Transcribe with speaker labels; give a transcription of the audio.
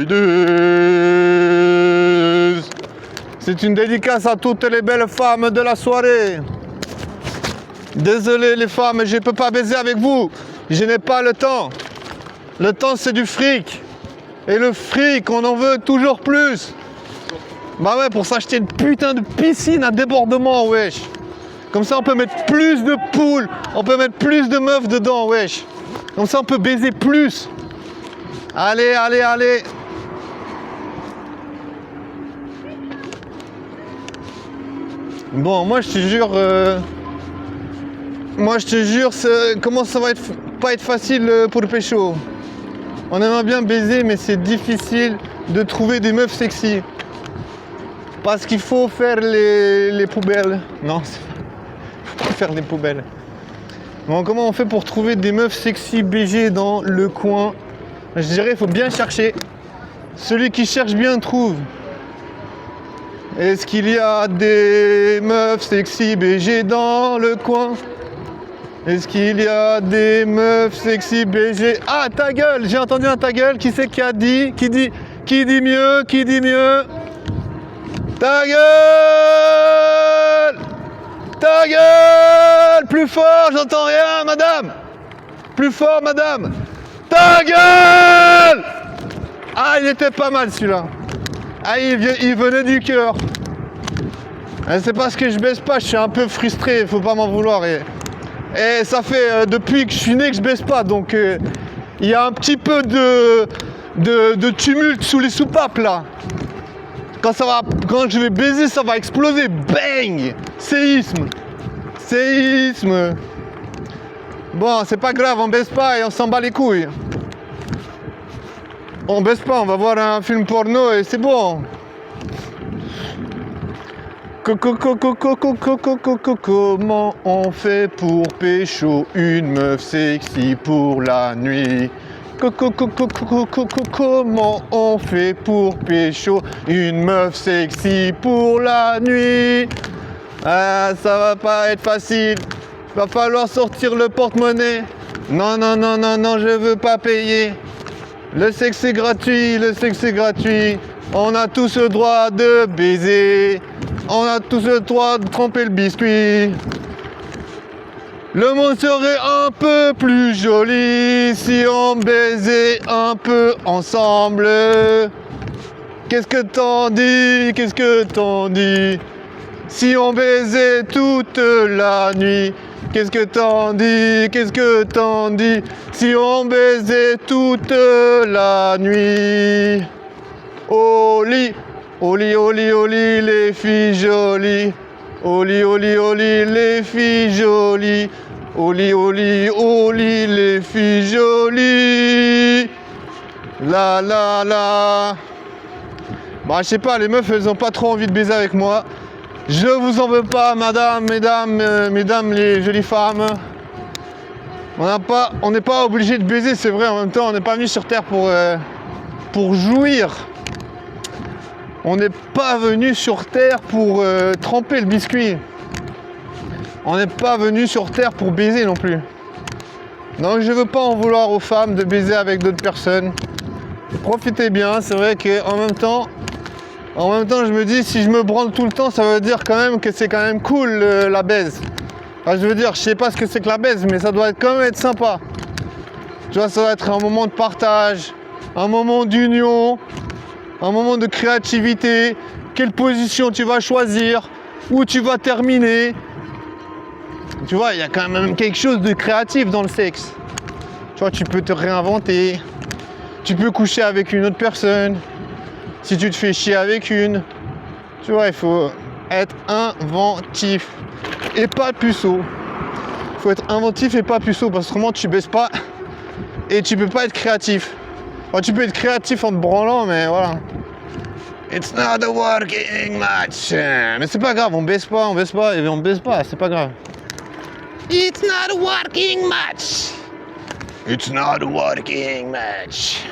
Speaker 1: baiseuse. C'est une dédicace à toutes les belles femmes de la soirée. Désolé les femmes, je ne peux pas baiser avec vous. Je n'ai pas le temps. Le temps c'est du fric. Et le fric, on en veut toujours plus. Bah ouais, pour s'acheter une putain de piscine à débordement, wesh. Comme ça on peut mettre plus de poules, on peut mettre plus de meufs dedans, wesh. Comme ça on peut baiser plus. Allez, allez, allez. Bon, moi je te jure, comment ça va pas être facile pour le pécho. On aimerait bien baiser, mais c'est difficile de trouver des meufs sexy. Parce qu'il faut faire les poubelles. Non, faut pas faire les poubelles. Bon, comment on fait pour trouver des meufs sexy BG dans le coin? Je dirais, il faut bien chercher. Celui qui cherche bien trouve. Est-ce qu'il y a des meufs sexy BG dans le coin? Est-ce qu'il y a des meufs sexy BG? Ah, ta gueule! J'ai entendu un ta gueule. Qui c'est qui a dit? Qui dit mieux? Qui dit mieux? Ta gueule! Ta gueule! Plus fort, j'entends rien, madame! Plus fort, madame! Ta gueule! Ah, il était pas mal celui-là. Ah, il venait du cœur. C'est parce que je baisse pas, je suis un peu frustré, faut pas m'en vouloir. Et ça fait depuis que je suis né que je baisse pas, donc il y a un petit peu de tumulte sous les soupapes là. Quand je vais baiser, ça va exploser. Bang! Séisme. Séisme. Bon, c'est pas grave, on baisse pas et on s'en bat les couilles. On baisse pas, on va voir un film porno et c'est bon. Comment on fait pour pécho une meuf sexy pour la nuit? Comment on fait pour pécho une meuf sexy pour la nuit? Ah, ça va pas être facile. Va falloir sortir le porte-monnaie. Non, non, non, non, non, je veux pas payer. Le sexe est gratuit, le sexe est gratuit. On a tous le droit de baiser. On a tous le droit de tremper le biscuit. Le monde serait un peu plus joli si on baisait un peu ensemble. Qu'est-ce que t'en dis? Qu'est-ce que t'en dis? Si on baisait toute la nuit. Qu'est-ce que t'en dis? Qu'est-ce que t'en dis? Si on baisait toute la nuit. Au lit, au lit, au lit, au lit, les filles jolies. Au lit, au lit, au lit, les filles jolies. Au lit, au lit, au lit, les filles jolies. La la la. Bah je sais pas, les meufs elles ont pas trop envie de baiser avec moi. Je vous en veux pas, madame, mesdames les jolies femmes. On n'est pas obligé de baiser, c'est vrai, en même temps, on n'est pas venu sur Terre pour jouir. On n'est pas venu sur Terre pour tremper le biscuit. On n'est pas venu sur Terre pour baiser non plus. Donc je veux pas en vouloir aux femmes de baiser avec d'autres personnes. Profitez bien, c'est vrai qu'en même temps, je me dis, si je me branle tout le temps, ça veut dire quand même que c'est quand même cool la baise. Enfin, je veux dire, je sais pas ce que c'est que la baise, mais ça doit quand même être sympa. Tu vois, ça doit être un moment de partage, un moment d'union, un moment de créativité. Quelle position tu vas choisir, où tu vas terminer. Tu vois, il y a quand même quelque chose de créatif dans le sexe. Tu vois, tu peux te réinventer. Tu peux coucher avec une autre personne. Si tu te fais chier avec une, tu vois, il faut être inventif et pas puceau. Il faut être inventif et pas puceau parce qu'autrement tu baisses pas et tu peux pas être créatif. Enfin, tu peux être créatif en te branlant, mais voilà. It's not a working match. Mais c'est pas grave, on baisse pas, c'est pas grave. It's not a working match. It's not a working match.